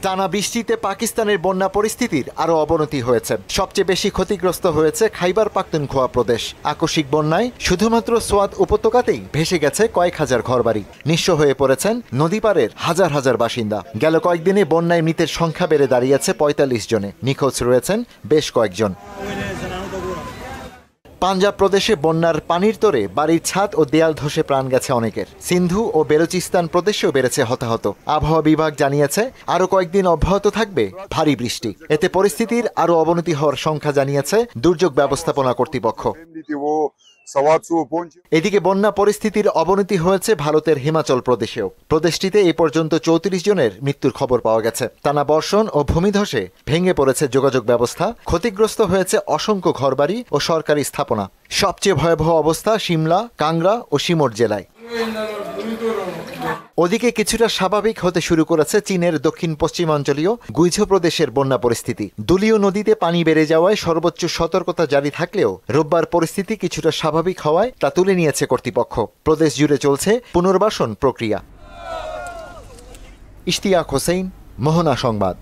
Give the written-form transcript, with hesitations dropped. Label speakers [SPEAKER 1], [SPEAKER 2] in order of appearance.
[SPEAKER 1] টানা বৃষ্টিতে পাকিস্তানের বন্যা পরিস্থিতির আরও অবনতি হয়েছে। সবচেয়ে বেশি ক্ষতিগ্রস্ত হয়েছে খাইবার পাখতুনখোয়া প্রদেশ। আকস্মিক বন্যায় শুধুমাত্র সোয়াত উপত্যকাতেই ভেসে গেছে কয়েক হাজার ঘরবাড়ি। নিঃস্ব হয়ে পড়েছেন নদীপাড়ের হাজার হাজার বাসিন্দা। গেল কয়েকদিনে বন্যায় মৃতের সংখ্যা বেড়ে দাঁড়িয়েছে ৪৫ জনে। নিখোঁজ রয়েছেন বেশ কয়েকজন। পাঞ্জাব প্রদেশে বন্যার পানির তোরে বাড়ির ছাদ ও দেয়াল ধসে প্রাণ গেছে অনেকের। সিন্ধু ও বেলুচিস্তান প্রদেশেও বেড়েছে হতাহত। আবহাওয়া বিভাগ জানিয়েছে আরও কয়েকদিন অব্যাহত থাকবে ভারী বৃষ্টি। এতে পরিস্থিতির আরও অবনতি হওয়ার সংখ্যা জানিয়েছে দুর্যোগ ব্যবস্থাপনা কর্তৃপক্ষ। এদিকে বন্যা পরিস্থিতির অবনতি হয়েছে ভারতের হিমাচল প্রদেশেও। প্রদেশটিতে এ পর্যন্ত ৩৪ জনের মৃত্যুর খবর পাওয়া গেছে। টানা বর্ষণ ও ভূমিধসে ভেঙে পড়েছে যোগাযোগ ব্যবস্থা, ক্ষতিগ্রস্ত হয়েছে অসংখ্য ঘরবাড়ি ও সরকারি স্থাপনা। সবচেয়ে ভয়াবহ অবস্থা সিমলা, কাংড়া ও সিমোর জেলায়। ওদিকে কিছুটা স্বাভাবিক হতে শুরু করেছে চীনের দক্ষিণ পশ্চিমাঞ্চলীয় গুইঝো প্রদেশের বন্যা পরিস্থিতি। দুলিও নদীতে পানি বেড়ে যাওয়ায় সর্বোচ্চ সতর্কতা জারি থাকলেও রোববার পরিস্থিতি কিছুটা স্বাভাবিক হওয়ায় তা তুলে নিয়েছে কর্তৃপক্ষ। প্রদেশ জুড়ে চলছে পুনর্বাসন প্রক্রিয়া। ইশতিয়াক হোসেন, মোহনা সংবাদ।